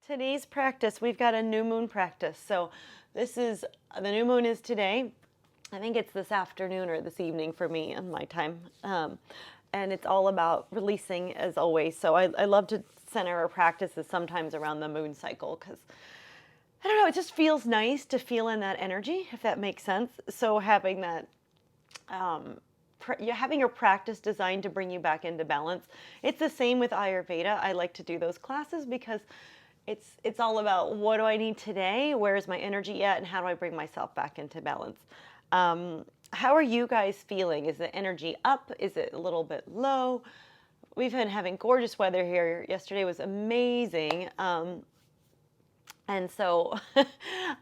Today's practice, we've got a new moon practice. So the new moon is today. I think it's this afternoon or this evening for me on my time. And it's all about releasing as always. So I love to center our practices sometimes around the moon cycle because I don't know, it just feels nice to feel in that energy, if that makes sense. So having that, having your practice designed to bring you back into balance. It's the same with Ayurveda. I like to do those classes because it's all about what do I need today, where is my energy at, and how do I bring myself back into balance. How are you guys feeling? Is the energy up? Is it a little bit low? We've been having gorgeous weather here. Yesterday was amazing. And so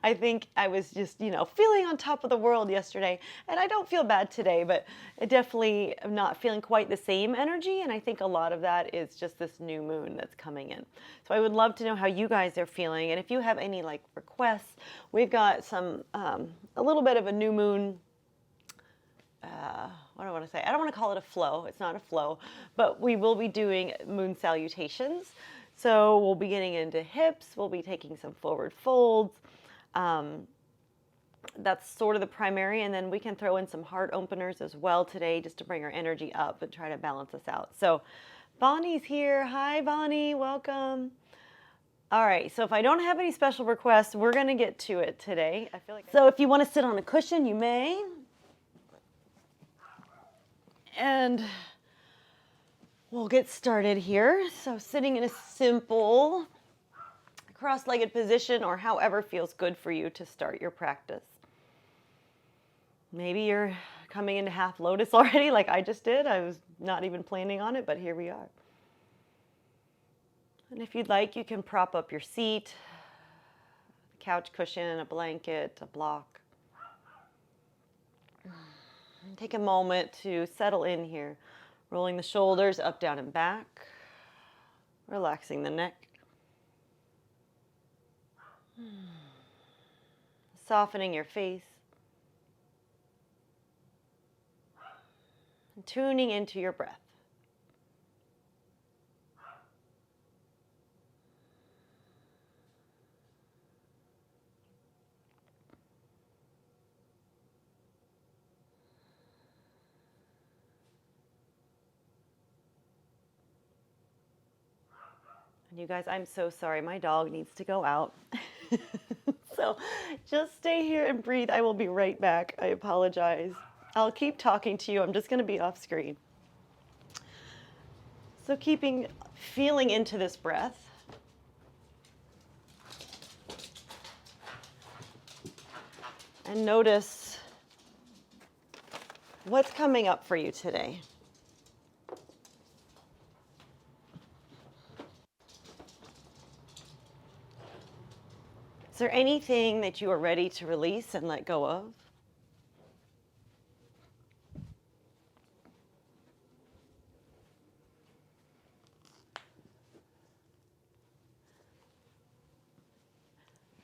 I think I was just, feeling on top of the world yesterday. And I don't feel bad today, but I definitely am not feeling quite the same energy. And I think a lot of that is just this new moon that's coming in. So I would love to know how you guys are feeling. And if you have any requests, we've got some, a little bit of a new moon. What do I want to say? I don't want to call it a flow. It's not a flow, but we will be doing moon salutations. So we'll be getting into hips. We'll be taking some forward folds. That's sort of the primary. And then we can throw in some heart openers as well today just to bring our energy up and try to balance us out. So Bonnie's here. Hi, Bonnie. Welcome. All right. So if I don't have any special requests, we're going to get to it today. I feel like so if you want to sit on a cushion, you may. And we'll get started here. So sitting in a simple cross-legged position or however feels good for you to start your practice. Maybe you're coming into half lotus already like I just did. I was not even planning on it, but here we are. And if you'd like, you can prop up your seat, a couch cushion, a blanket, a block. And take a moment to settle in here. Rolling the shoulders up, down, and back. Relaxing the neck. Softening your face. And tuning into your breath. You guys, I'm so sorry. My dog needs to go out. So just stay here and breathe. I will be right back. I apologize. I'll keep talking to you. I'm just going to be off screen. So feeling into this breath. And notice what's coming up for you today. Is there anything that you are ready to release and let go of?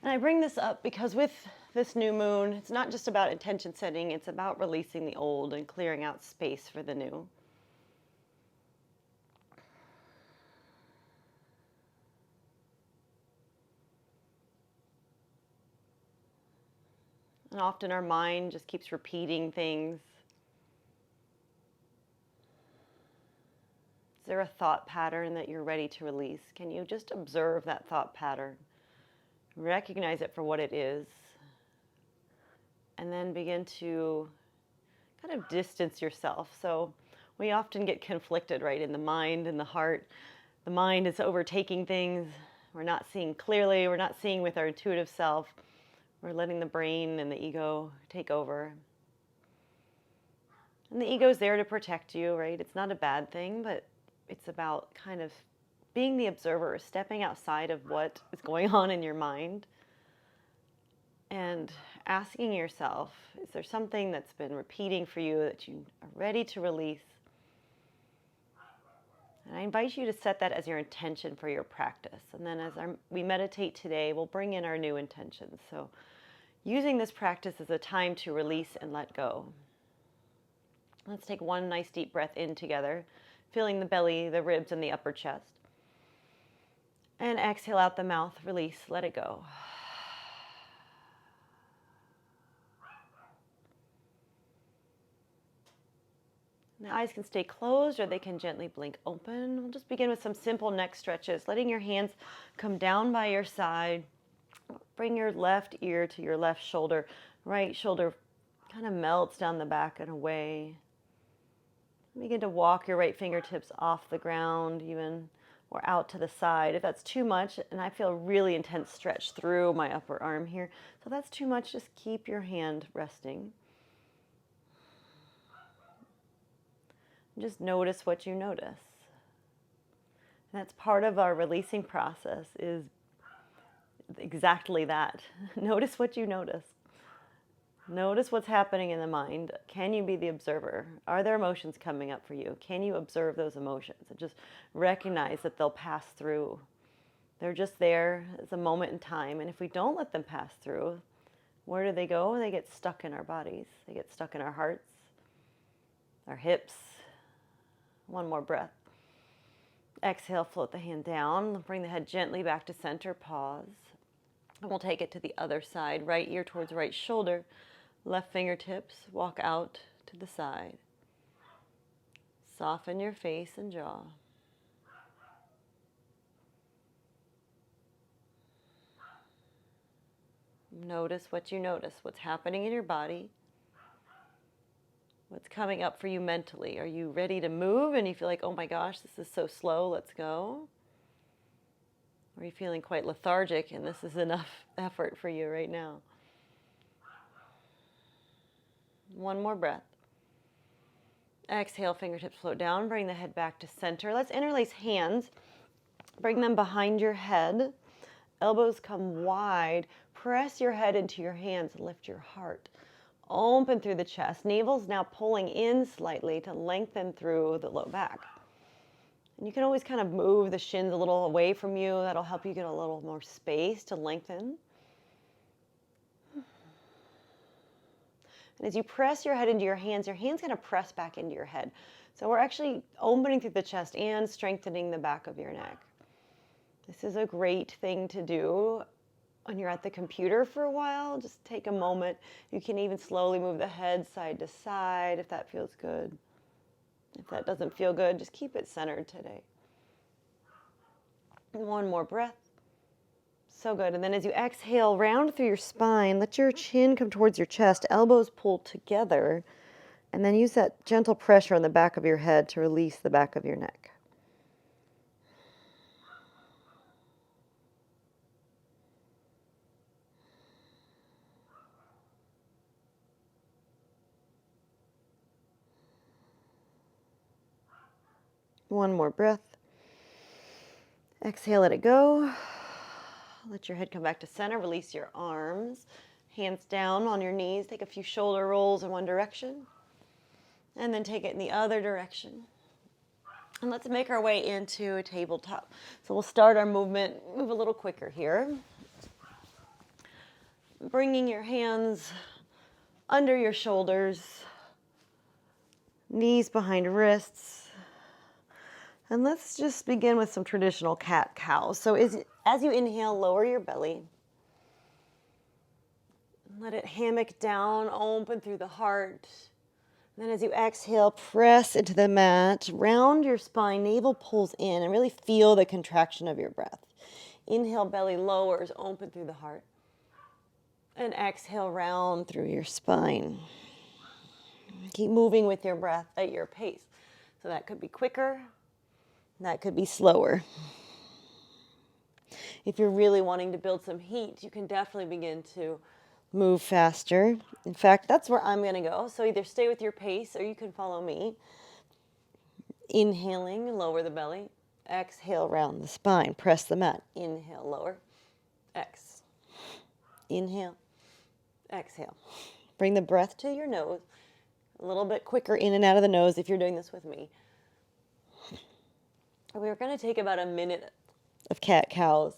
And I bring this up because with this new moon, it's not just about intention setting, it's about releasing the old and clearing out space for the new. And often our mind just keeps repeating things. Is there a thought pattern that you're ready to release? Can you just observe that thought pattern? Recognize it for what it is. And then begin to kind of distance yourself. So we often get conflicted, right, in the mind and the heart. The mind is overtaking things. We're not seeing clearly. We're not seeing with our intuitive self. We're letting the brain and the ego take over. And the ego is there to protect you, right? It's not a bad thing, but it's about kind of being the observer, stepping outside of what is going on in your mind and asking yourself, is there something that's been repeating for you that you are ready to release? And I invite you to set that as your intention for your practice. And then as we meditate today, we'll bring in our new intentions. So using this practice as a time to release and let go. Let's take one nice deep breath in together, filling the belly, the ribs, and the upper chest. And exhale out the mouth, release, let it go. The eyes can stay closed or they can gently blink open. We'll just begin with some simple neck stretches, letting your hands come down by your side. Bring your left ear to your left shoulder. Right shoulder kind of melts down the back and away. Begin to walk your right fingertips off the ground even, or out to the side. If that's too much, and I feel a really intense stretch through my upper arm here, so if that's too much, just keep your hand resting. Just notice what you notice. And that's part of our releasing process, is exactly that. Notice what you notice. Notice what's happening in the mind. Can you be the observer? Are there emotions coming up for you? Can you observe those emotions and just recognize that they'll pass through? They're just there as a moment in time. And if we don't let them pass through, where do they go? They get stuck in our bodies. They get stuck in our hearts, our hips. One more breath. Exhale, float the hand down. Bring the head gently back to center. Pause. And we'll take it to the other side. Right ear towards right shoulder. Left fingertips walk out to the side. Soften your face and jaw. Notice what you notice. What's happening in your body. What's coming up for you mentally? Are you ready to move and you feel like, oh my gosh, this is so slow, let's go? Or are you feeling quite lethargic and this is enough effort for you right now? One more breath. Exhale, fingertips float down. Bring the head back to center. Let's interlace hands. Bring them behind your head. Elbows come wide. Press your head into your hands and lift your heart. Open through the chest. Navel's now pulling in slightly to lengthen through the low back. And you can always kind of move the shins a little away from you. That'll help you get a little more space to lengthen. And as you press your head into your hand's going to press back into your head. So we're actually opening through the chest and strengthening the back of your neck. This is a great thing to do when you're at the computer for a while. Just take a moment. You can even slowly move the head side to side if that feels good. If that doesn't feel good, just keep it centered today. One more breath. So good. And then as you exhale, round through your spine, let your chin come towards your chest, elbows pull together, and then use that gentle pressure on the back of your head to release the back of your neck. One more breath. Exhale, let it go. Let your head come back to center. Release your arms. Hands down on your knees. Take a few shoulder rolls in one direction. And then take it in the other direction. And let's make our way into a tabletop. So we'll start our movement, move a little quicker here. Bringing your hands under your shoulders. Knees behind wrists. And let's just begin with some traditional cat-cow. So as you inhale, lower your belly. Let it hammock down, open through the heart. And then as you exhale, press into the mat, round your spine, navel pulls in, and really feel the contraction of your breath. Inhale, belly lowers, open through the heart. And exhale, round through your spine. Keep moving with your breath at your pace. So that could be quicker. That could be slower. If you're really wanting to build some heat, you can definitely begin to move faster. In fact, that's where I'm going to go. So either stay with your pace or you can follow me. Inhaling, lower the belly. Exhale, round the spine. Press the mat. Inhale, lower. X. Inhale. Exhale. Bring the breath to your nose. A little bit quicker in and out of the nose if you're doing this with me. We're going to take about a minute of cat-cows.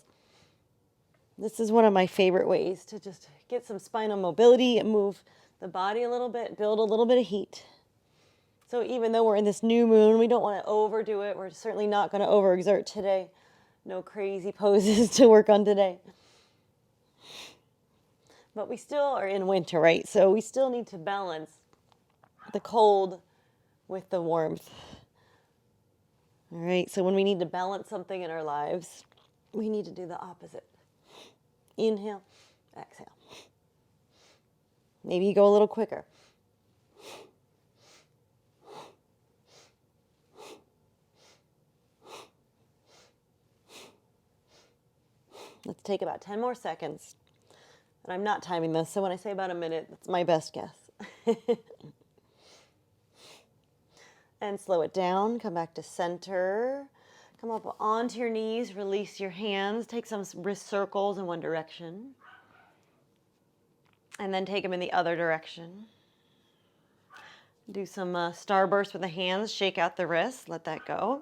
This is one of my favorite ways to just get some spinal mobility and move the body a little bit, build a little bit of heat. So even though we're in this new moon, we don't want to overdo it. We're certainly not going to overexert today. No crazy poses to work on today. But we still are in winter, right? So we still need to balance the cold with the warmth. All right, so when we need to balance something in our lives, we need to do the opposite. Inhale, exhale. Maybe you go a little quicker. Let's take about 10 more seconds. And I'm not timing this, so when I say about a minute, that's my best guess. And slow it down, come back to center. Come up onto your knees, release your hands, take some wrist circles in one direction. And then take them in the other direction. Do some starburst with the hands, shake out the wrists, let that go.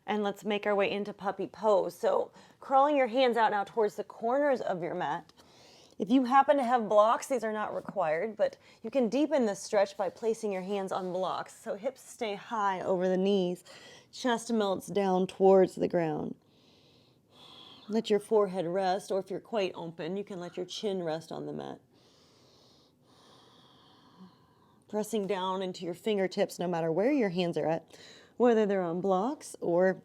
And let's make our way into puppy pose. So crawling your hands out now towards the corners of your mat. If you happen to have blocks, these are not required, but you can deepen this stretch by placing your hands on blocks. So hips stay high over the knees, chest melts down towards the ground. Let your forehead rest, or if you're quite open, you can let your chin rest on the mat. Pressing down into your fingertips no matter where your hands are at, whether they're on blocks or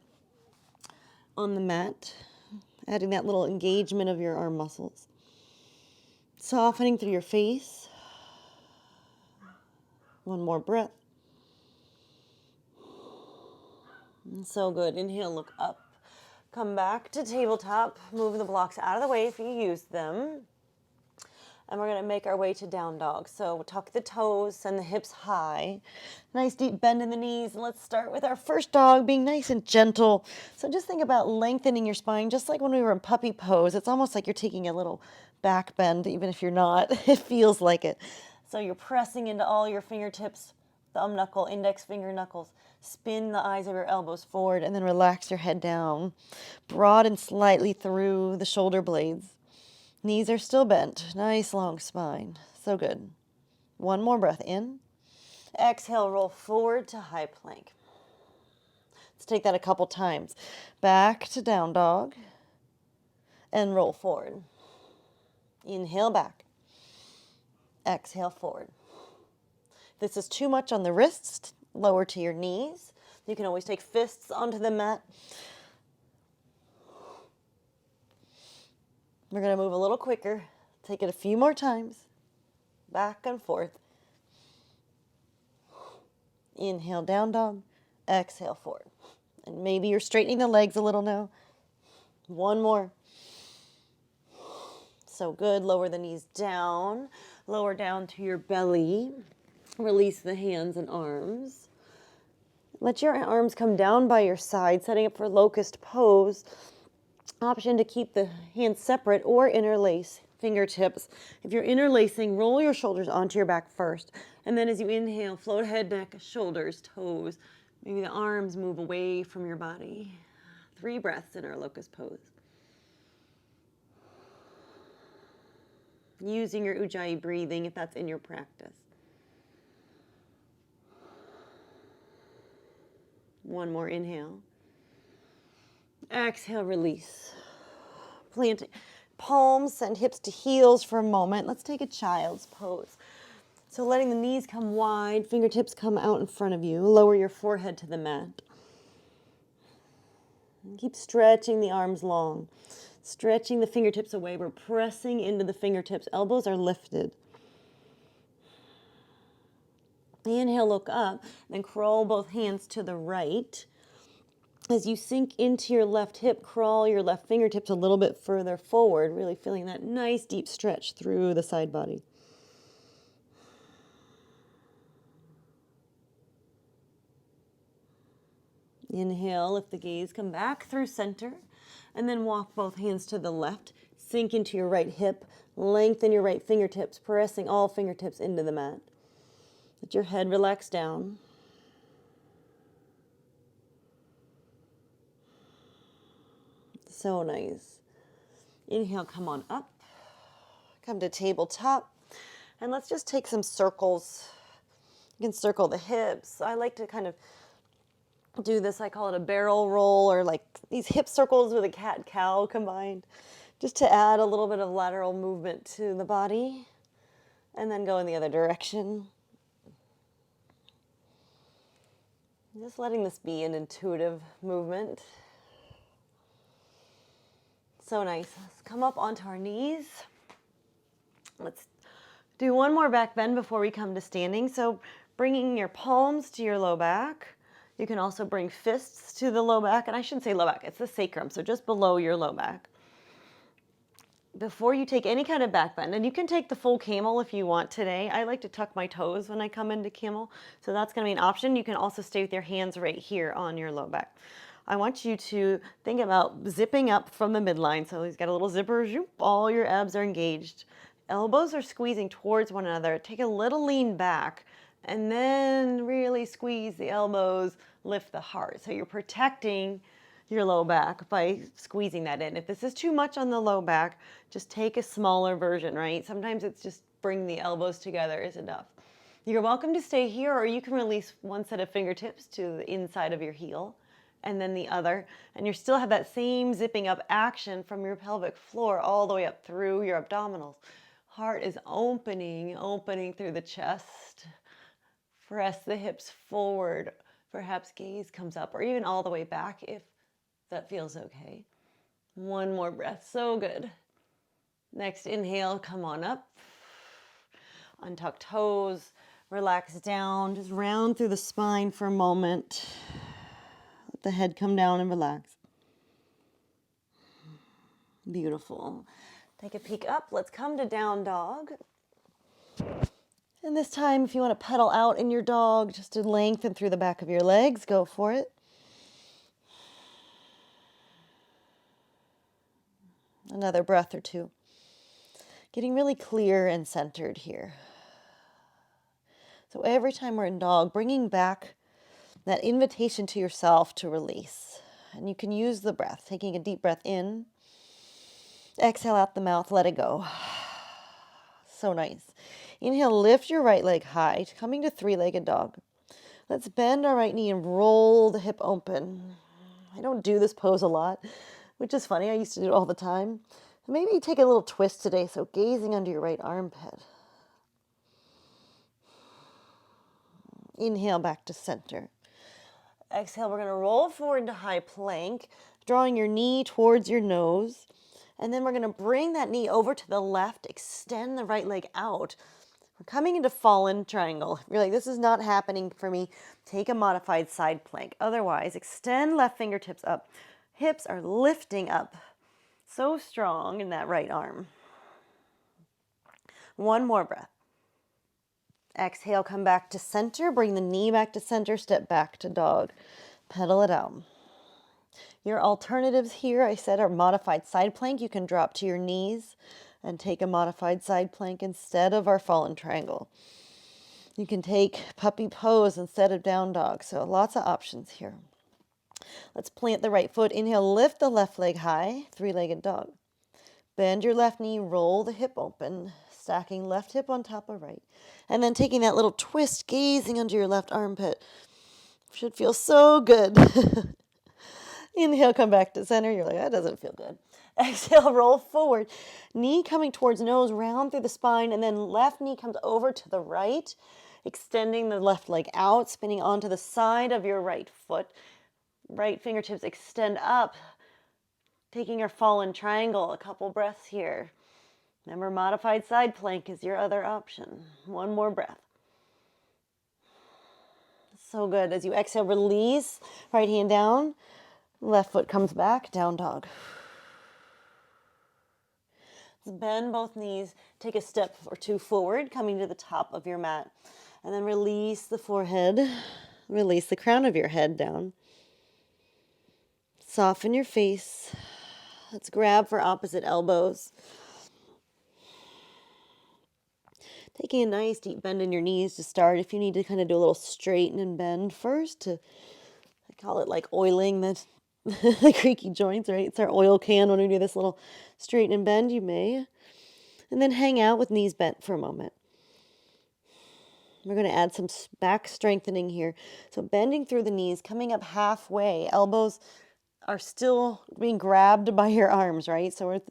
on the mat, adding that little engagement of your arm muscles. Softening through your face. One more breath. And so good. Inhale, look up. Come back to tabletop. Move the blocks out of the way if you use them. And we're going to make our way to down dog. So tuck the toes, send the hips high. Nice deep bend in the knees. And let's start with our first dog, being nice and gentle. So just think about lengthening your spine, just like when we were in puppy pose. It's almost like you're taking a little back bend, even if you're not. It feels like it. So you're pressing into all your fingertips, thumb knuckle, index finger knuckles. Spin the eyes of your elbows forward and then relax your head down. Broaden slightly through the shoulder blades. Knees are still bent. Nice long spine. So good. One more breath in. Exhale, roll forward to high plank. Let's take that a couple times. Back to down dog. And roll forward. Inhale back. Exhale forward. If this is too much on the wrists, lower to your knees. You can always take fists onto the mat. We're going to move a little quicker. Take it a few more times. Back and forth. Inhale, down dog. Exhale, forward. And maybe you're straightening the legs a little now. One more. So good. Lower the knees down. Lower down to your belly. Release the hands and arms. Let your arms come down by your side, setting up for locust pose. Option to keep the hands separate or interlace fingertips. If you're interlacing, roll your shoulders onto your back first. And then as you inhale, float head, neck, shoulders, toes. Maybe the arms move away from your body. 3 breaths in our locust pose. Using your Ujjayi breathing if that's in your practice. One more inhale. Exhale, release. Planting palms, send hips to heels for a moment. Let's take a child's pose. So letting the knees come wide, fingertips come out in front of you. Lower your forehead to the mat. And keep stretching the arms long. Stretching the fingertips away. We're pressing into the fingertips. Elbows are lifted. Inhale, look up. Then crawl both hands to the right. As you sink into your left hip, crawl your left fingertips a little bit further forward, really feeling that nice deep stretch through the side body. Inhale, lift the gaze, come back through center, and then walk both hands to the left. Sink into your right hip, lengthen your right fingertips, pressing all fingertips into the mat. Let your head relax down. So nice. Inhale, come on up. Come to tabletop. And let's just take some circles. You can circle the hips. I like to kind of do this, I call it a barrel roll, or like these hip circles with a cat-cow combined, just to add a little bit of lateral movement to the body, and then go in the other direction. Just letting this be an intuitive movement. So nice. Let's come up onto our knees. Let's do one more back bend before we come to standing. So bringing your palms to your low back. You can also bring fists to the low back. And I shouldn't say low back, it's the sacrum, so just below your low back. Before you take any kind of back bend, and you can take the full camel if you want today. I like to tuck my toes when I come into camel, so that's going to be an option. You can also stay with your hands right here on your low back. I want you to think about zipping up from the midline. So he's got a little zipper, all your abs are engaged. Elbows are squeezing towards one another. Take a little lean back, and then really squeeze the elbows, lift the heart. So you're protecting your low back by squeezing that in. If this is too much on the low back, just take a smaller version, right? Sometimes it's just bring the elbows together is enough. You're welcome to stay here, or you can release one set of fingertips to the inside of your heel and then the other, and you still have that same zipping up action from your pelvic floor all the way up through your abdominals. Heart is opening through the chest. Press the hips forward. Perhaps gaze comes up, or even all the way back if that feels okay. One more breath, so good. Next inhale, come on up. Untuck toes, relax down, just round through the spine for a moment. Let the head come down and relax. Beautiful. Take a peek up. Let's come to down dog. And this time, if you want to pedal out in your dog, just to lengthen through the back of your legs, go for it. Another breath or two. Getting really clear and centered here. So every time we're in dog, bringing back that invitation to yourself to release. And you can use the breath, taking a deep breath in. Exhale out the mouth, let it go. So nice. Inhale, lift your right leg high, coming to three-legged dog. Let's bend our right knee and roll the hip open. I don't do this pose a lot, which is funny. I used to do it all the time. Maybe take a little twist today, so gazing under your right armpit. Inhale back to center. Exhale, we're going to roll forward to high plank, drawing your knee towards your nose. And then we're going to bring that knee over to the left, extend the right leg out. We're coming into fallen triangle. If you're like, this is not happening for me, take a modified side plank. Otherwise, extend left fingertips up. Hips are lifting up. So strong in that right arm. One more breath. Exhale, come back to center. Bring the knee back to center. Step back to dog. Pedal it out. Your alternatives here, I said, are modified side plank. You can drop to your knees and take a modified side plank instead of our fallen triangle. You can take puppy pose instead of down dog. So lots of options here. Let's plant the right foot. Inhale, lift the left leg high, three-legged dog. Bend your left knee, roll the hip open, stacking left hip on top of right. And then taking that little twist, gazing under your left armpit. Should feel so good. Inhale, come back to center. You're like, that doesn't feel good. Exhale, roll forward. Knee coming towards nose, round through the spine, and then left knee comes over to the right, extending the left leg out, spinning onto the side of your right foot. Right fingertips extend up, taking your fallen triangle. A couple breaths here. Remember, modified side plank is your other option. One more breath. So good. As you exhale, release. Right hand down. Left foot comes back. Down dog. Let's bend both knees. Take a step or two forward, coming to the top of your mat. And then release the forehead. Release the crown of your head down. Soften your face. Let's grab for opposite elbows. Taking a nice deep bend in your knees to start. If you need to kind of do a little straighten and bend first, I call it like oiling the creaky joints, right? It's our oil can when we do this little straighten and bend, you may. And then hang out with knees bent for a moment. We're going to add some back strengthening here. So bending through the knees, coming up halfway. Elbows are still being grabbed by your arms, right? So we're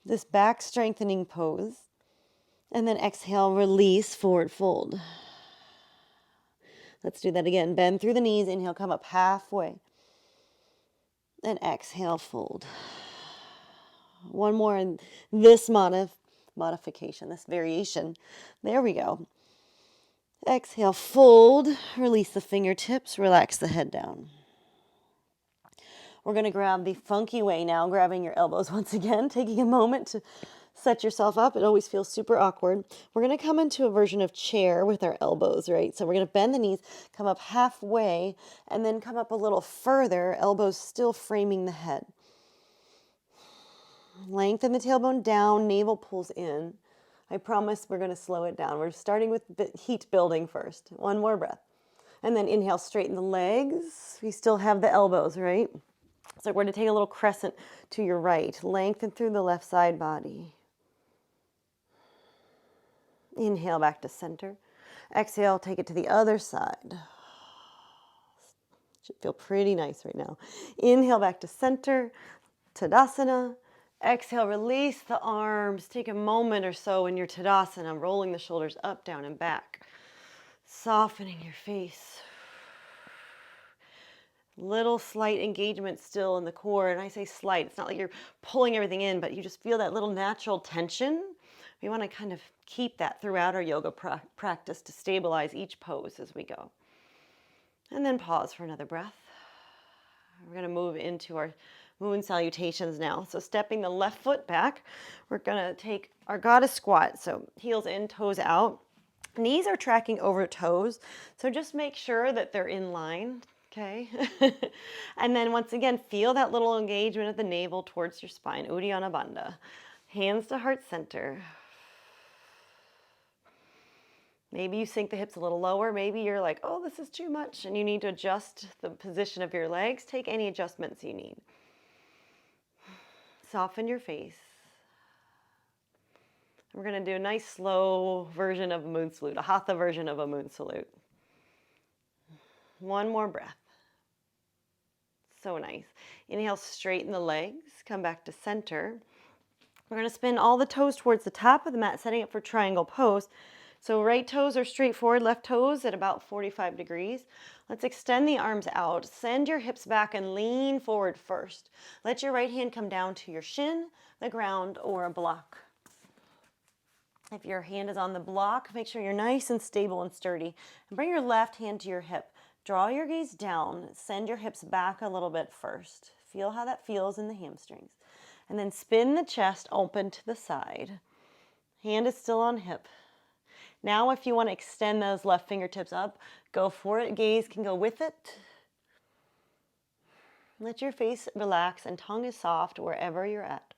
this back strengthening pose. And then exhale, release, forward fold. Let's do that again. Bend through the knees. Inhale, come up halfway. And exhale, fold. One more in this modification, this variation. There we go. Exhale, fold, release the fingertips, relax the head down. We're going to grab the funky way now, grabbing your elbows once again, taking a moment to set yourself up. It always feels super awkward. We're going to come into a version of chair with our elbows, right? So we're going to bend the knees, come up halfway, and then come up a little further, elbows still framing the head. Lengthen the tailbone down, navel pulls in. I promise we're going to slow it down. We're starting with heat building first. One more breath. And then inhale, straighten the legs. We still have the elbows, right? So we're going to take a little crescent to your right. Lengthen through the left side body. Inhale back to center. Exhale, take it to the other side. Should feel pretty nice right now. Inhale back to center. Tadasana. Exhale, release the arms. Take a moment or so in your Tadasana, rolling the shoulders up, down, and back. Softening your face. Little slight engagement still in the core. And I say slight. It's not like you're pulling everything in, but you just feel that little natural tension. We want to kind of keep that throughout our yoga practice to stabilize each pose as we go. And then pause for another breath. We're going to move into our moon salutations now. So stepping the left foot back, we're going to take our goddess squat. So heels in, toes out. Knees are tracking over toes. So just make sure that they're in line, okay? And then once again, feel that little engagement of the navel towards your spine, Uddiyana Bandha. Hands to heart center. Maybe you sink the hips a little lower. Maybe you're like, oh, this is too much, and you need to adjust the position of your legs. Take any adjustments you need. Soften your face. We're going to do a nice slow version of a moon salute, a Hatha version of a moon salute. One more breath. So nice. Inhale, straighten the legs, come back to center. We're going to spin all the toes towards the top of the mat, setting up for triangle pose. So right toes are straight forward, left toes at about 45 degrees. Let's extend the arms out. Send your hips back and lean forward first. Let your right hand come down to your shin, the ground, or a block. If your hand is on the block, make sure you're nice and stable and sturdy. And bring your left hand to your hip. Draw your gaze down. Send your hips back a little bit first. Feel how that feels in the hamstrings. And then spin the chest open to the side. Hand is still on hip. Now, if you want to extend those left fingertips up, go for it. Gaze can go with it. Let your face relax and tongue is soft wherever you're at.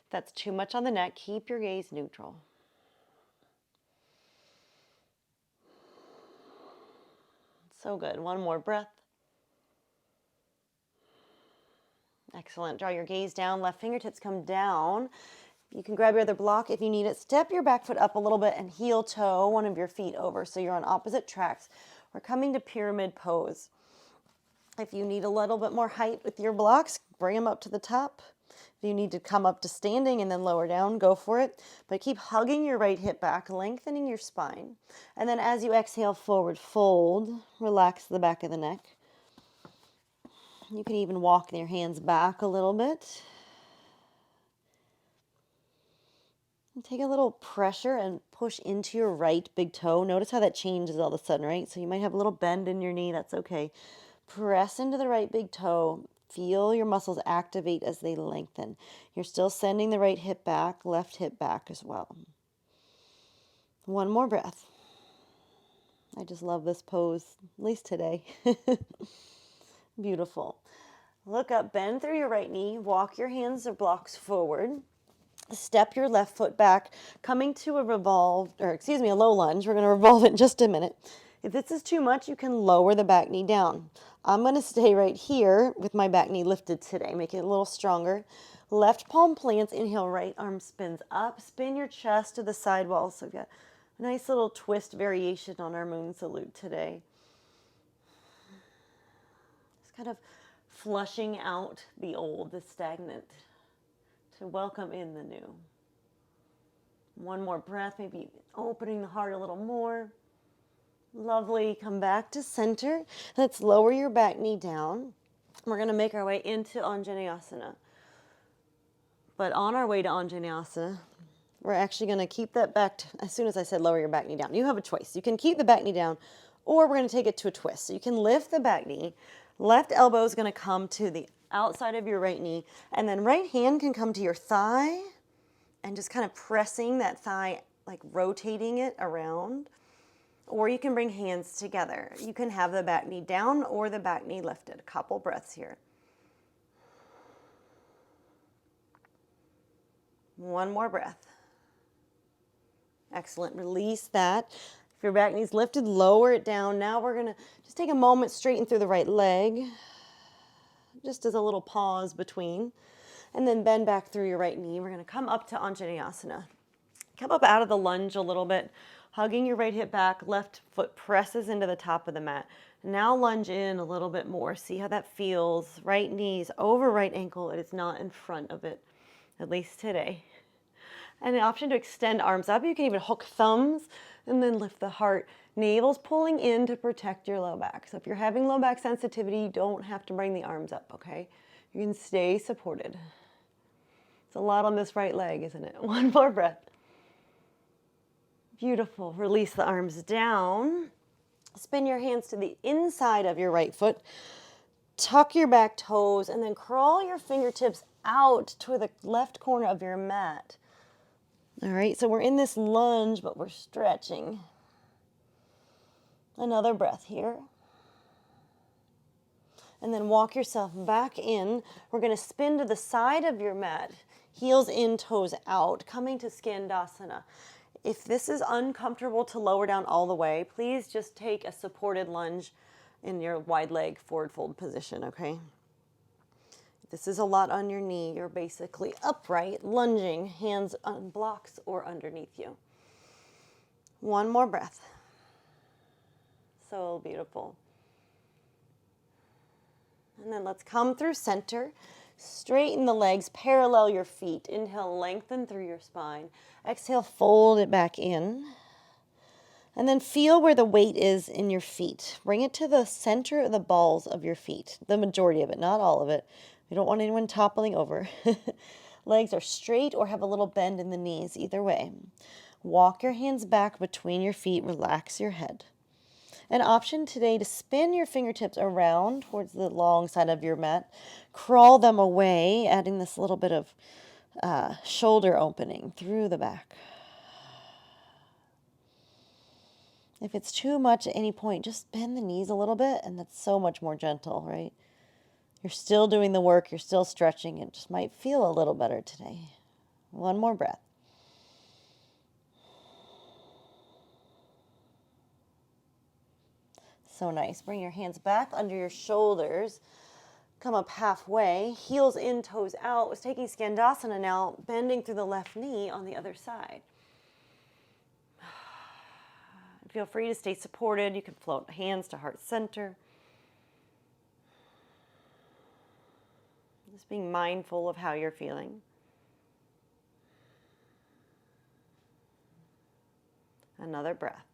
If that's too much on the neck, keep your gaze neutral. So good. One more breath. Excellent. Draw your gaze down. Left fingertips come down. You can grab your other block if you need it. Step your back foot up a little bit and heel toe one of your feet over so you're on opposite tracks. We're coming to pyramid pose. If you need a little bit more height with your blocks, bring them up to the top. If you need to come up to standing and then lower down, go for it. But keep hugging your right hip back, lengthening your spine. And then as you exhale, forward fold. Relax the back of the neck. You can even walk your hands back a little bit. And take a little pressure and push into your right big toe. Notice how that changes all of a sudden, right? So you might have a little bend in your knee. That's okay. Press into the right big toe. Feel your muscles activate as they lengthen. You're still sending the right hip back, left hip back as well. One more breath. I just love this pose, at least today. Beautiful. Look up, bend through your right knee, walk your hands or blocks forward. Step your left foot back, coming to a low lunge. We're going to revolve it in just a minute. If this is too much, you can lower the back knee down. I'm going to stay right here with my back knee lifted today. Make it a little stronger. Left palm plants. Inhale, right arm spins up. Spin your chest to the side wall. So you've got A nice little twist variation on our moon salute today. Just kind of flushing out the old, the stagnant, to welcome in the new. One more breath, maybe opening the heart a little more. Lovely. Come back to center. Let's lower your back knee down. We're going to make our way into Anjaneyasana. But on our way to Anjaneyasana, we're actually going to keep that back, as soon as I said lower your back knee down. You have a choice. You can keep the back knee down, or we're going to take it to a twist. So you can lift the back knee. Left elbow is going to come to the outside of your right knee, and then right hand can come to your thigh, and just kind of pressing that thigh, like rotating it around. Or you can bring hands together. You can have the back knee down or the back knee lifted. A couple breaths here. One more breath. Excellent. Release that. If your back knee's lifted, lower it down. Now we're going to just take a moment, straighten through the right leg, just as a little pause between, and then bend back through your right knee. We're going to come up to Anjaneyasana. Come up out of the lunge a little bit, hugging your right hip back, left foot presses into the top of the mat. Now lunge in a little bit more. See how that feels. Right knee's over right ankle. It is not in front of it, at least today. And the option to extend arms up. You can even hook thumbs and then lift the heart. Navel's pulling in to protect your low back. So if you're having low back sensitivity, you don't have to bring the arms up, okay? You can stay supported. It's a lot on this right leg, isn't it? One more breath. Beautiful. Release the arms down. Spin your hands to the inside of your right foot. Tuck your back toes and then crawl your fingertips out to the left corner of your mat. All right, so we're in this lunge, but we're stretching. Another breath here. And then walk yourself back in. We're going to spin to the side of your mat, heels in, toes out, coming to Skandasana. If this is uncomfortable to lower down all the way, please just take a supported lunge in your wide leg forward fold position, okay? If this is a lot on your knee, you're basically upright, lunging, hands on blocks or underneath you. One more breath. So beautiful. And then let's come through center. Straighten the legs, parallel your feet. Inhale, lengthen through your spine. Exhale, fold it back in. And then feel where the weight is in your feet. Bring it to the center of the balls of your feet. The majority of it, not all of it. We don't want anyone toppling over. Legs are straight or have a little bend in the knees, either way. Walk your hands back between your feet. Relax your head. An option today to spin your fingertips around towards the long side of your mat. Crawl them away, adding this little bit of shoulder opening through the back. If it's too much at any point, just bend the knees a little bit, and that's so much more gentle, right? You're still doing the work. You're still stretching. It just might feel a little better today. One more breath. So nice. Bring your hands back under your shoulders. Come up halfway. Heels in, toes out. Was taking Skandasana now, bending through the left knee on the other side. Feel free to stay supported. You can float hands to heart center. Just being mindful of how you're feeling. Another breath.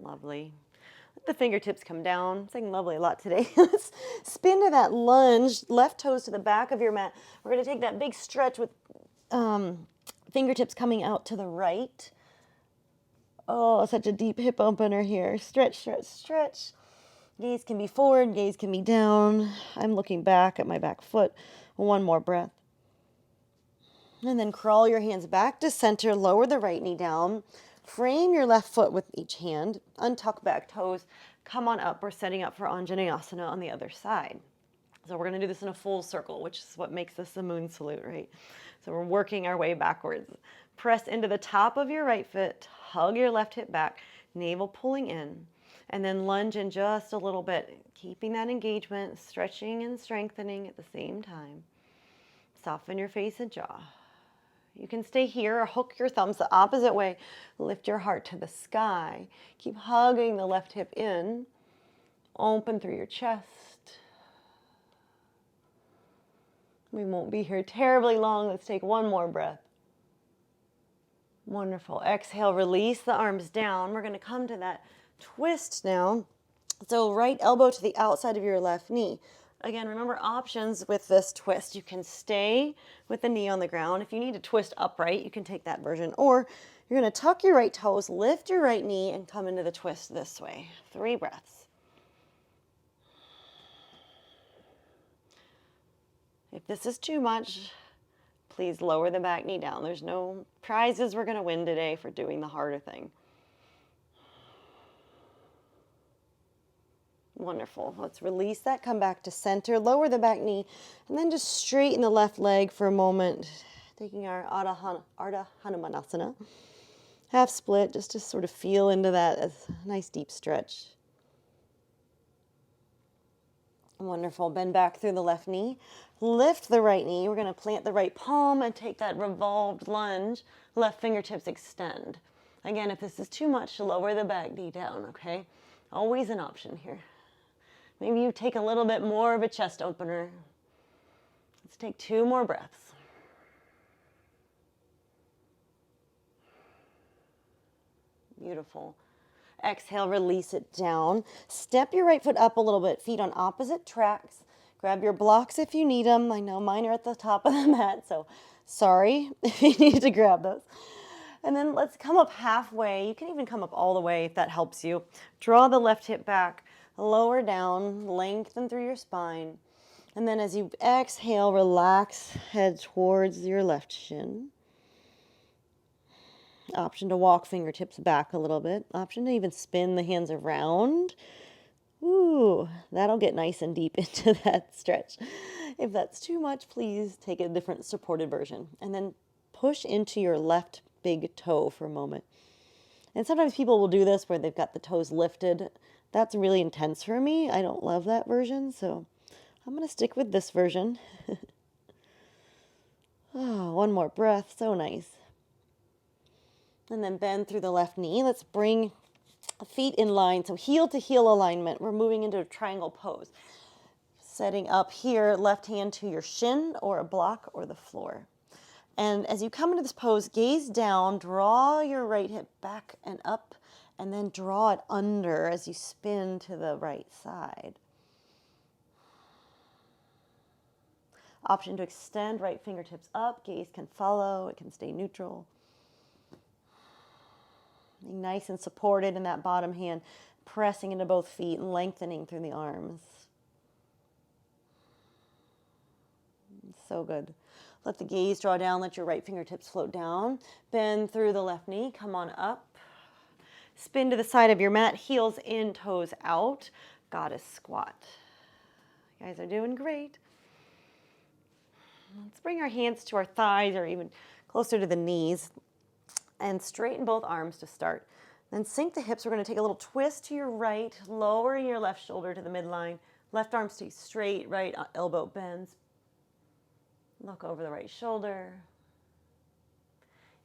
Lovely. Let the fingertips come down. I'm saying lovely a lot today. Let's spin to that lunge. Left toes to the back of your mat. We're going to take that big stretch with fingertips coming out to the right. Oh, such a deep hip opener here. Stretch, stretch, stretch. Gaze can be forward, gaze can be down. I'm looking back at my back foot. One more breath. And then crawl your hands back to center. Lower the right knee down. Frame your left foot with each hand. Untuck back toes. Come on up. We're setting up for Anjaneyasana on the other side. So we're going to do this in a full circle, which is what makes this a moon salute, right? So we're working our way backwards. Press into the top of your right foot. Hug your left hip back. Navel pulling in. And then lunge in just a little bit. Keeping that engagement, stretching and strengthening at the same time. Soften your face and jaw. You can stay here or hook your thumbs the opposite way. Lift your heart to the sky. Keep hugging the left hip in. Open through your chest. We won't be here terribly long. Let's take one more breath. Wonderful. Exhale, release the arms down. We're going to come to that twist now. So right elbow to the outside of your left knee. Again, remember options with this twist. You can stay with the knee on the ground. If you need to twist upright, you can take that version. Or you're going to tuck your right toes, lift your right knee, and come into the twist this way. 3 breaths. If this is too much, please lower the back knee down. There's no prizes we're going to win today for doing the harder thing. Wonderful. Let's release that. Come back to center. Lower the back knee. And then just straighten the left leg for a moment. Taking our Ardha Hanumanasana. Half split, just to sort of feel into that as a nice deep stretch. Wonderful. Bend back through the left knee. Lift the right knee. We're going to plant the right palm and take that revolved lunge. Left fingertips extend. Again, if this is too much, lower the back knee down, okay? Always an option here. Maybe you take a little bit more of a chest opener. Let's take 2 more breaths. Beautiful. Exhale, release it down. Step your right foot up a little bit, feet on opposite tracks. Grab your blocks if you need them. I know mine are at the top of the mat, so sorry if you need to grab those. And then let's come up halfway. You can even come up all the way if that helps you. Draw the left hip back, lower down, lengthen through your spine. And then as you exhale, relax, head towards your left shin. Option to walk fingertips back a little bit. Option to even spin the hands around. Ooh, that'll get nice and deep into that stretch. If that's too much, please take a different supported version. And then push into your left big toe for a moment. And sometimes people will do this where they've got the toes lifted. That's really intense for me. I don't love that version, so I'm going to stick with this version. Oh, one more breath. So nice. And then bend through the left knee. Let's bring feet in line. So heel to heel alignment. We're moving into a triangle pose. Setting up here, left hand to your shin or a block or the floor. And as you come into this pose, gaze down, draw your right hip back and up, and then draw it under as you spin to the right side. Option to extend right fingertips up. Gaze can follow. It can stay neutral. Being nice and supported in that bottom hand, pressing into both feet and lengthening through the arms. So good. Let the gaze draw down. Let your right fingertips float down. Bend through the left knee. Come on up. Spin to the side of your mat. Heels in, toes out. Goddess squat. You guys are doing great. Let's bring our hands to our thighs or even closer to the knees. And straighten both arms to start. Then sink the hips. We're going to take a little twist to your right, lowering your left shoulder to the midline. Left arm stays straight, right elbow bends. Look over the right shoulder.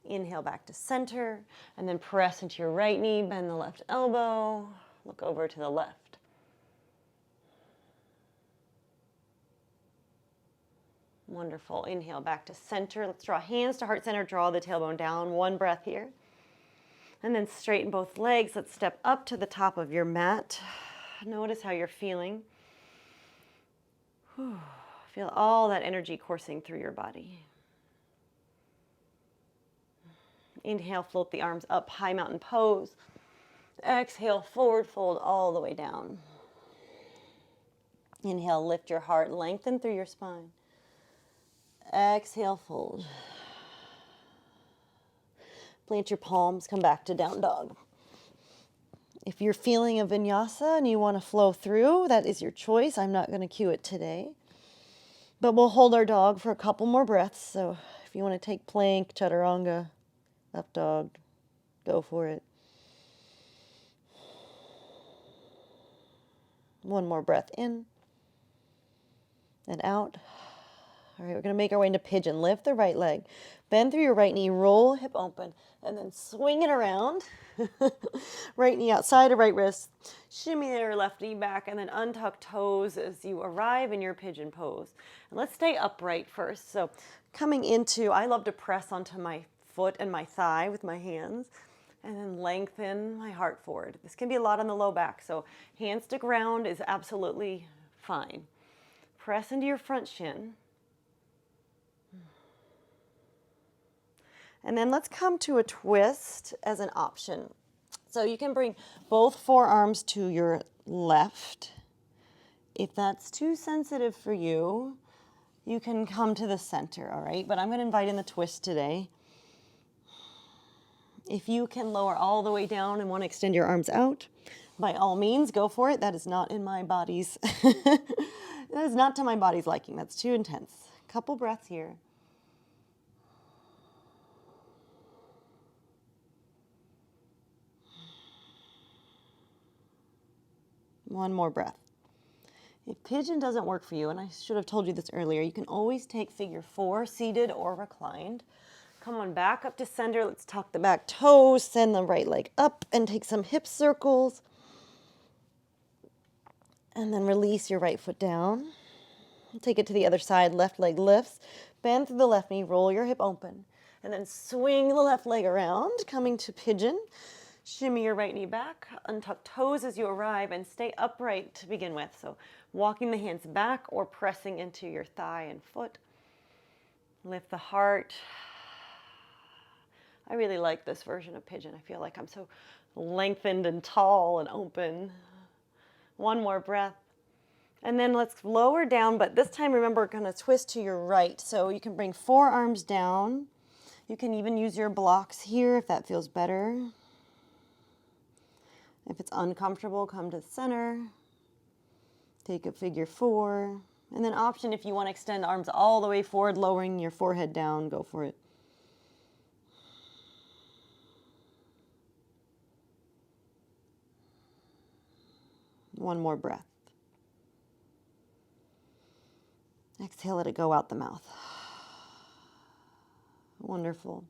Inhale back to center, and then press into your right knee, bend the left elbow, look over to the left. Wonderful. Inhale back to center. Let's draw hands to heart center, draw the tailbone down. One breath here. And then straighten both legs. Let's step up to the top of your mat. Notice how you're feeling. Whew. Feel all that energy coursing through your body. Inhale, float the arms up, high mountain pose. Exhale, forward fold all the way down. Inhale, lift your heart, lengthen through your spine. Exhale, fold. Plant your palms, come back to down dog. If you're feeling a vinyasa and you want to flow through, that is your choice. I'm not going to cue it today. But we'll hold our dog for a couple more breaths. So if you want to take plank, chaturanga, up dog, go for it. One more breath in and out. All right, we're going to make our way into pigeon. Lift the right leg, bend through your right knee, roll hip open, and then swing it around. Right knee outside of right wrist, shimmy your left knee back, and then untuck toes as you arrive in your pigeon pose. And let's stay upright first. So coming into, I love to press onto my foot and my thigh with my hands, and then lengthen my heart forward. This can be a lot on the low back, so hands to ground is absolutely fine. Press into your front shin. And then let's come to a twist as an option. So you can bring both forearms to your left. If that's too sensitive for you, you can come to the center, all right? But I'm going to invite in the twist today. If you can lower all the way down and want to extend your arms out, by all means, go for it. That is not in my body's, that is not to my body's liking. That's too intense. Couple breaths here. One more breath. If pigeon doesn't work for you, and I should have told you this earlier, you can always take figure 4, seated or reclined. Come on back up to center. Let's tuck the back toes, send the right leg up and take some hip circles. And then release your right foot down. Take it to the other side, left leg lifts. Bend through the left knee, roll your hip open. And then swing the left leg around, coming to pigeon. Shimmy your right knee back, untuck toes as you arrive, and stay upright to begin with. So walking the hands back or pressing into your thigh and foot. Lift the heart. I really like this version of pigeon. I feel like I'm so lengthened and tall and open. One more breath. And then let's lower down, but this time remember, we're going to twist to your right. So you can bring forearms down. You can even use your blocks here if that feels better. If it's uncomfortable, come to the center. Take a figure 4. And then option, if you want to extend arms all the way forward, lowering your forehead down, go for it. One more breath. Exhale, let it go out the mouth. Wonderful.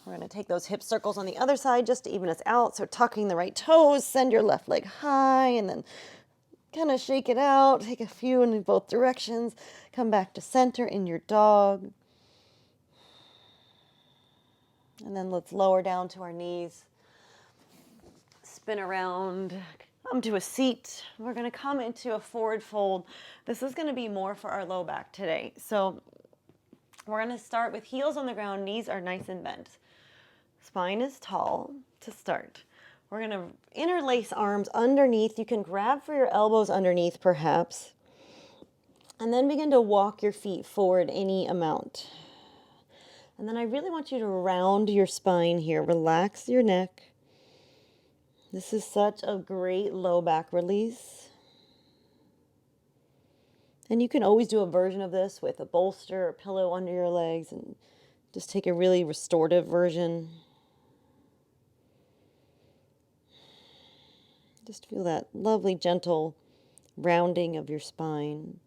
We're going to take those hip circles on the other side just to even us out. So tucking the right toes, send your left leg high, and then kind of shake it out. Take a few in both directions. Come back to center in your dog. And then let's lower down to our knees. Spin around. Come to a seat. We're going to come into a forward fold. This is going to be more for our low back today. So we're going to start with heels on the ground. Knees are nice and bent. Spine is tall to start. We're going to interlace arms underneath. You can grab for your elbows underneath perhaps. And then begin to walk your feet forward any amount. And then I really want you to round your spine here. Relax your neck. This is such a great low back release. And you can always do a version of this with a bolster or pillow under your legs and just take a really restorative version. Just feel that lovely, gentle rounding of your spine.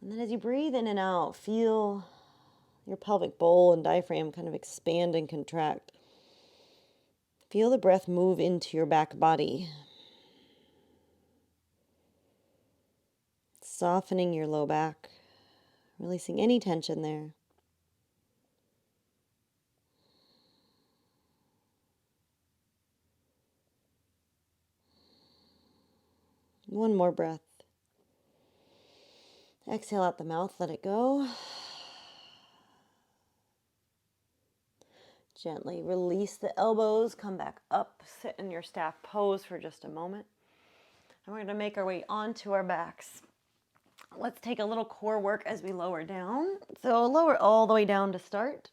And then as you breathe in and out, feel your pelvic bowl and diaphragm kind of expand and contract. Feel the breath move into your back body. Softening your low back, releasing any tension there. One more breath. Exhale out the mouth, let it go. Gently release the elbows, come back up, sit in your staff pose for just a moment. And we're going to make our way onto our backs. Let's take a little core work as we lower down. So lower all the way down to start.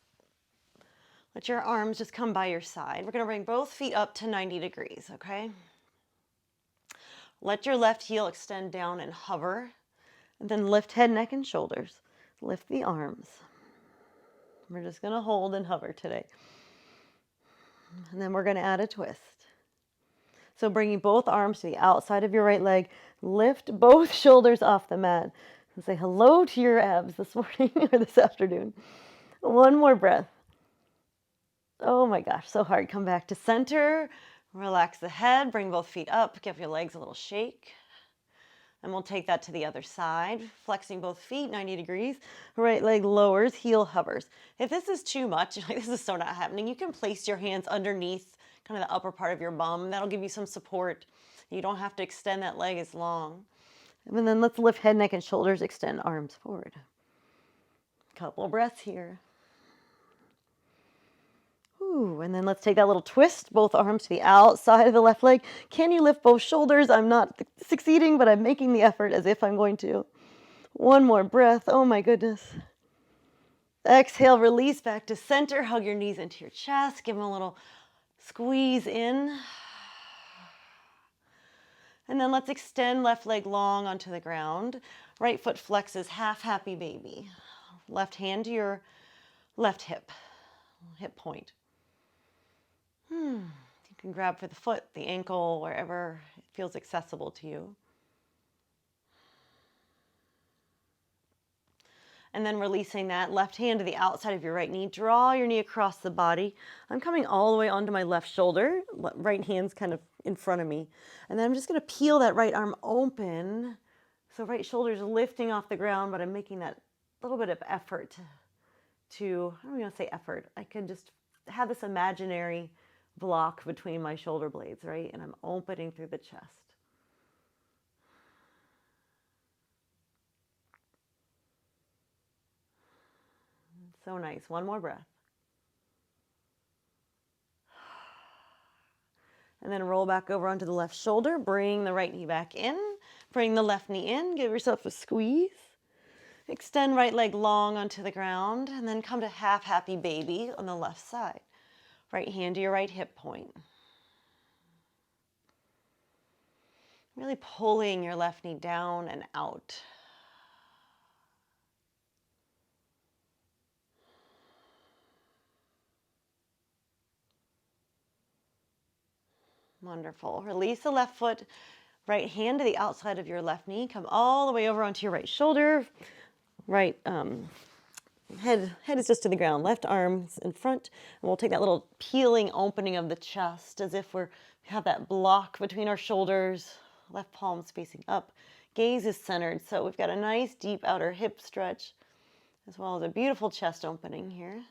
Let your arms just come by your side. We're going to bring both feet up to 90 degrees, okay? Let your left heel extend down and hover. And then lift head, neck, and shoulders. Lift the arms. We're just going to hold and hover today. And then we're going to add a twist. So bringing both arms to the outside of your right leg. Lift both shoulders off the mat. And say hello to your abs this morning or this afternoon. One more breath. Oh my gosh, so hard. Come back to center. Relax the head. Bring both feet up. Give your legs a little shake. And we'll take that to the other side. Flexing both feet 90 degrees. Right leg lowers, heel hovers. If this is too much, like this is so not happening, you can place your hands underneath kind of the upper part of your bum. That'll give you some support. You don't have to extend that leg as long. And then let's lift head, neck, and shoulders. Extend arms forward. Couple breaths here. Ooh, and then let's take that little twist, both arms to the outside of the left leg. Can you lift both shoulders? I'm not succeeding, but I'm making the effort as if I'm going to. One more breath. Oh my goodness. Exhale, release back to center. Hug your knees into your chest. Give them a little squeeze in. And then let's extend left leg long onto the ground. Right foot flexes, half happy baby. Left hand to your left hip point. You can grab for the foot, the ankle, wherever it feels accessible to you. And then releasing that left hand to the outside of your right knee. Draw your knee across the body. I'm coming all the way onto my left shoulder. Right hand's kind of in front of me. And then I'm just going to peel that right arm open. So right shoulder's lifting off the ground, but I'm making that little bit of effort to, I don't want to say effort. I could just have this imaginary block between my shoulder blades, right? And I'm opening through the chest. So nice. One more breath. And then roll back over onto the left shoulder. Bring the right knee back in. Bring the left knee in. Give yourself a squeeze. Extend right leg long onto the ground. And then come to half happy baby on the left side. Right hand to your right hip point. Really pulling your left knee down and out. Wonderful. Release the left foot, right hand to the outside of your left knee. Come all the way over onto your right shoulder. Right head is just to the ground. Left arm's in front. And we'll take that little peeling opening of the chest as if we have that block between our shoulders. Left palm's facing up. Gaze is centered. So we've got a nice deep outer hip stretch as well as a beautiful chest opening here.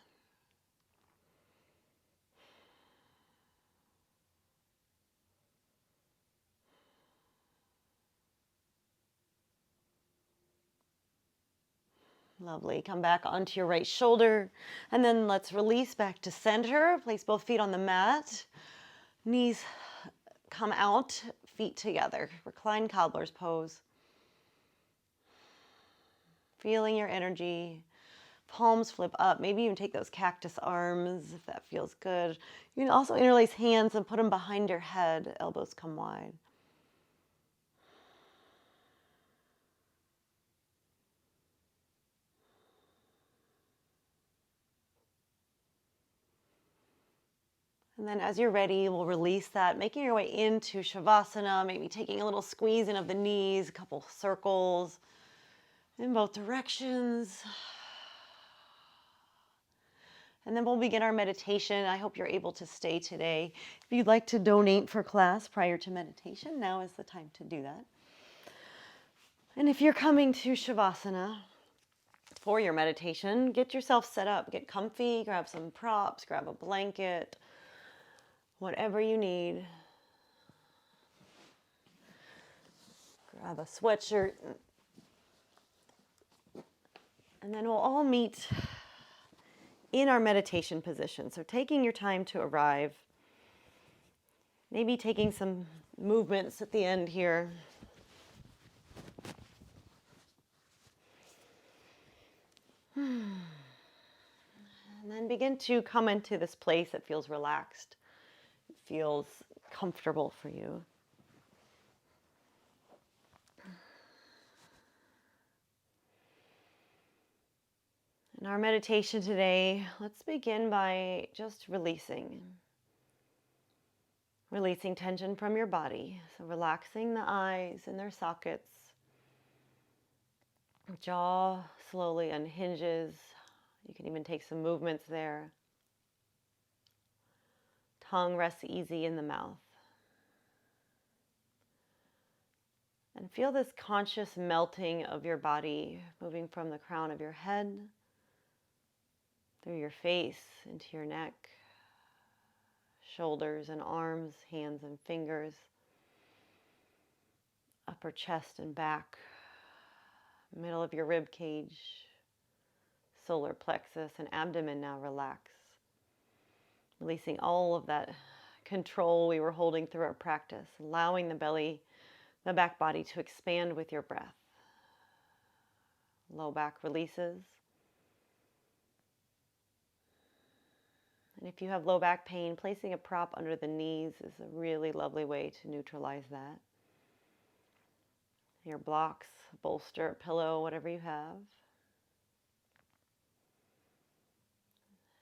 Lovely. Come back onto your right shoulder. And then let's release back to center. Place both feet on the mat. Knees come out, feet together. Recline cobbler's pose. Feeling your energy. Palms flip up. Maybe even take those cactus arms if that feels good. You can also interlace hands and put them behind your head. Elbows come wide. And then as you're ready, we'll release that, making your way into Shavasana, maybe taking a little squeeze in of the knees, a couple circles in both directions. And then we'll begin our meditation. I hope you're able to stay today. If you'd like to donate for class prior to meditation, now is the time to do that. And if you're coming to Shavasana for your meditation, get yourself set up, get comfy, grab some props, grab a blanket, whatever you need. Grab a sweatshirt. And then we'll all meet in our meditation position. So taking your time to arrive. Maybe taking some movements at the end here. And then begin to come into this place that feels relaxed. Feels comfortable for you. In our meditation today, let's begin by just releasing tension from your body. So relaxing the eyes in their sockets. Jaw slowly unhinges. You can even take some movements there. Tongue rests easy in the mouth. And feel this conscious melting of your body, moving from the crown of your head, through your face, into your neck, shoulders and arms, hands and fingers, upper chest and back, middle of your rib cage, solar plexus and abdomen now relax. Releasing all of that control we were holding through our practice, allowing the back body to expand with your breath. Low back releases. And if you have low back pain, placing a prop under the knees is a really lovely way to neutralize that. Your blocks, bolster, pillow, whatever you have.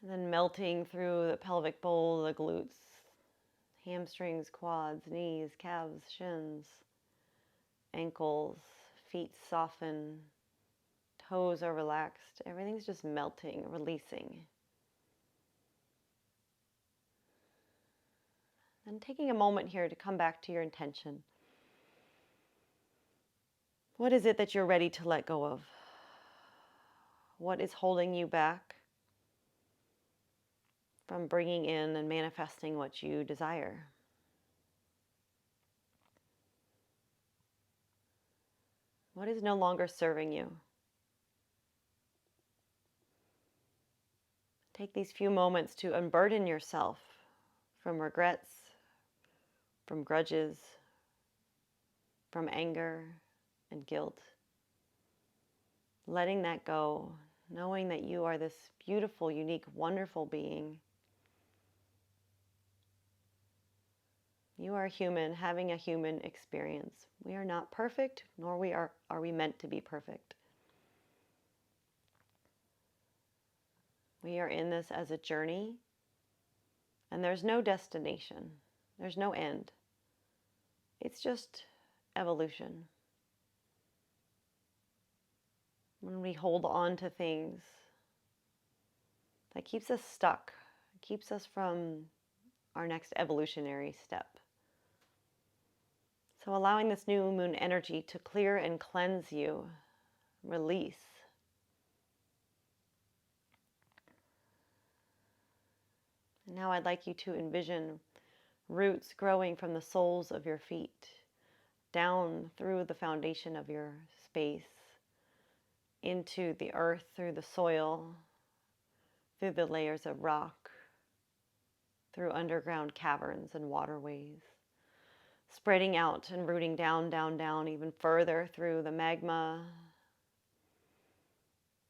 And then melting through the pelvic bowl, the glutes, hamstrings, quads, knees, calves, shins, ankles, feet soften, toes are relaxed. Everything's just melting, releasing. And taking a moment here to come back to your intention. What is it that you're ready to let go of? What is holding you back from bringing in and manifesting what you desire? What is no longer serving you? Take these few moments to unburden yourself from regrets, from grudges, from anger and guilt. Letting that go, knowing that you are this beautiful, unique, wonderful being. You are human, having a human experience. We are not perfect, nor are we meant to be perfect. We are in this as a journey, and there's no destination. There's no end. It's just evolution. When we hold on to things, that keeps us stuck, keeps us from our next evolutionary step. So allowing this new moon energy to clear and cleanse you, release. And now I'd like you to envision roots growing from the soles of your feet, down through the foundation of your space, into the earth, through the soil, through the layers of rock, through underground caverns and waterways, spreading out and rooting down, down, down, even further through the magma,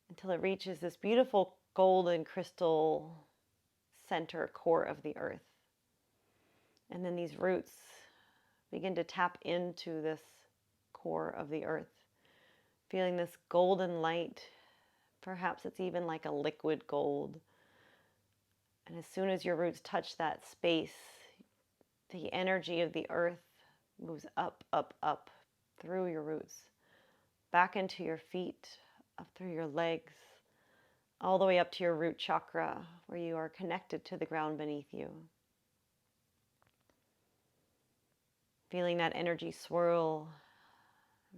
until it reaches this beautiful golden crystal center core of the earth. And then these roots begin to tap into this core of the earth, feeling this golden light. Perhaps it's even like a liquid gold. And as soon as your roots touch that space, the energy of the earth moves up, up, up through your roots, back into your feet, up through your legs, all the way up to your root chakra, where you are connected to the ground beneath you. Feeling that energy swirl,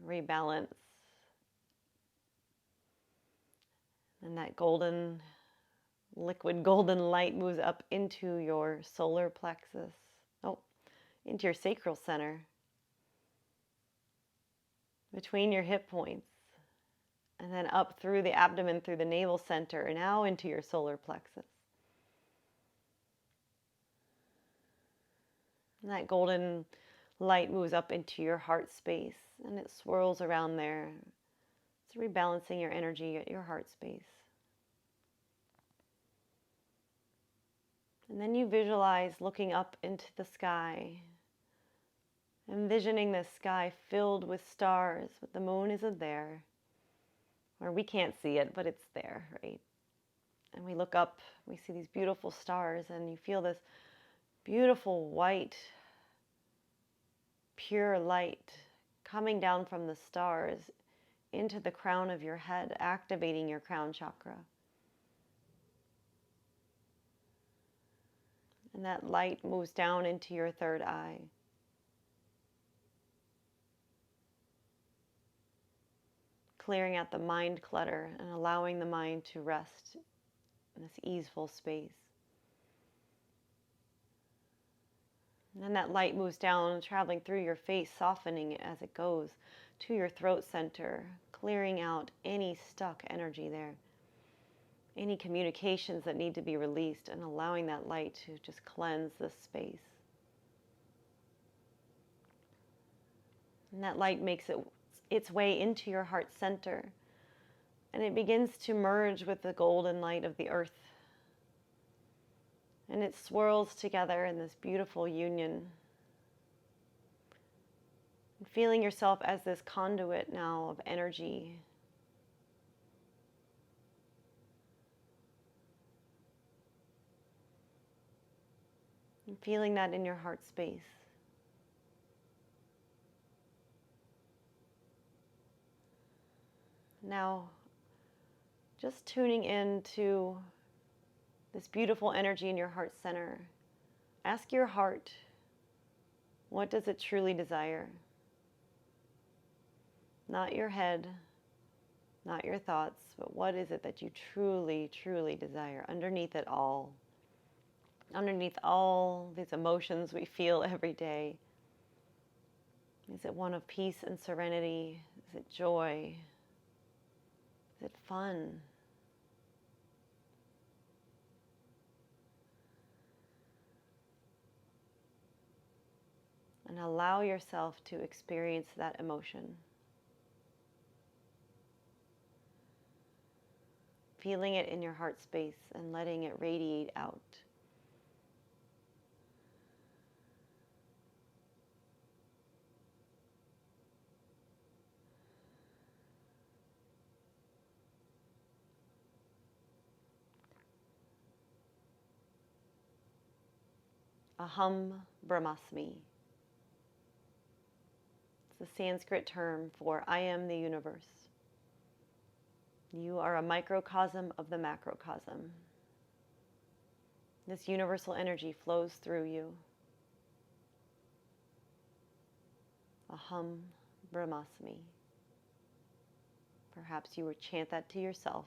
rebalance, and that golden, liquid golden light moves up into your solar plexus, into your sacral center, between your hip points, and then up through the abdomen, through the navel center, and now into your solar plexus. And that golden light moves up into your heart space, and it swirls around there. It's rebalancing your energy at your heart space. And then you visualize looking up into the sky, envisioning this sky filled with stars, but the moon isn't there, or we can't see it, but it's there, right? And we look up, we see these beautiful stars, and you feel this beautiful white, pure light coming down from the stars into the crown of your head, activating your crown chakra. And that light moves down into your third eye. Clearing out the mind clutter and allowing the mind to rest in this easeful space. And then that light moves down, traveling through your face, softening it as it goes to your throat center, clearing out any stuck energy there, any communications that need to be released, and allowing that light to just cleanse this space. And that light makes its way into your heart center, and it begins to merge with the golden light of the earth. And it swirls together in this beautiful union. And feeling yourself as this conduit now of energy. And feeling that in your heart space. Now, just tuning into this beautiful energy in your heart center. Ask your heart, what does it truly desire? Not your head, not your thoughts, but what is it that you truly, truly desire underneath it all? Underneath all these emotions we feel every day. Is it one of peace and serenity? Is it joy? Is it fun? And allow yourself to experience that emotion. Feeling it in your heart space and letting it radiate out. Aham Brahmasmi. It's the Sanskrit term for I am the universe. You are a microcosm of the macrocosm. This universal energy flows through you. Aham Brahmasmi. Perhaps you would chant that to yourself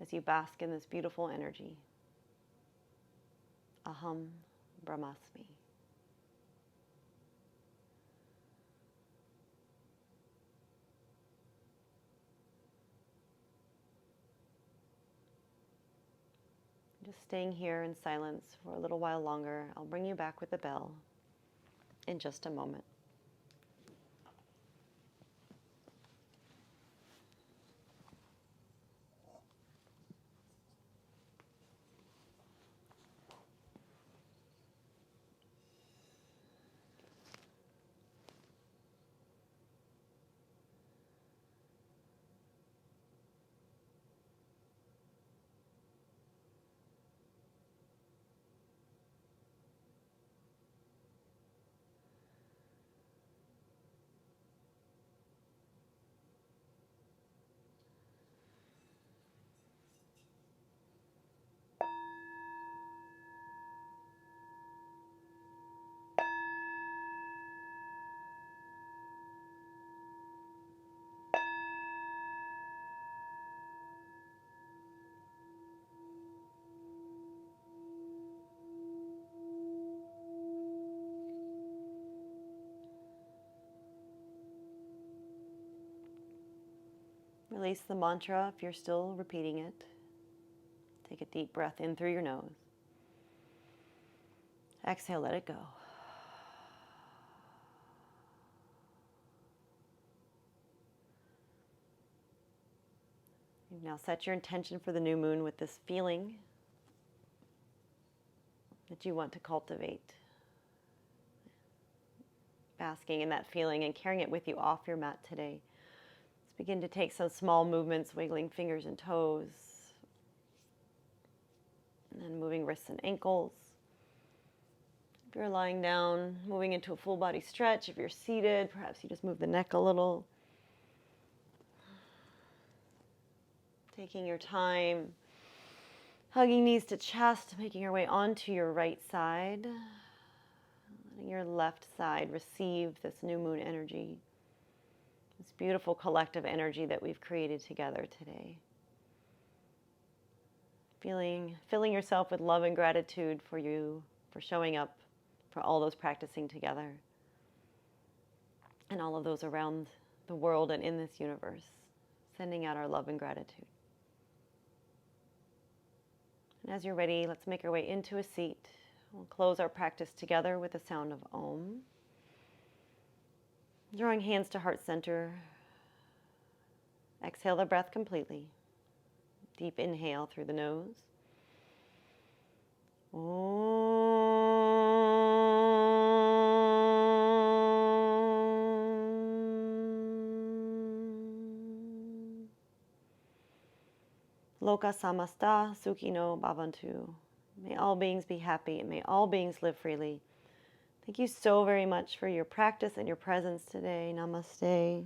as you bask in this beautiful energy. Aham Brahmasmi. Just staying here in silence for a little while longer. I'll bring you back with the bell in just a moment. Release the mantra if you're still repeating it. Take a deep breath in through your nose. Exhale, let it go. You've now set your intention for the new moon with this feeling that you want to cultivate. Basking in that feeling and carrying it with you off your mat today. Begin to take some small movements, wiggling fingers and toes, and then moving wrists and ankles. If you're lying down, moving into a full body stretch. If you're seated, perhaps you just move the neck a little. Taking your time, hugging knees to chest, making your way onto your right side. Letting your left side receive this new moon energy, this beautiful collective energy that we've created together today. Filling yourself with love and gratitude for you, for showing up, for all those practicing together, and all of those around the world and in this universe, sending out our love and gratitude. And as you're ready, let's make our way into a seat. We'll close our practice together with the sound of Om. Drawing hands to heart center. Exhale the breath completely. Deep inhale through the nose. Om. Loka samasta sukhino bhavantu. May all beings be happy and may all beings live freely. Thank you so very much for your practice and your presence today. Namaste.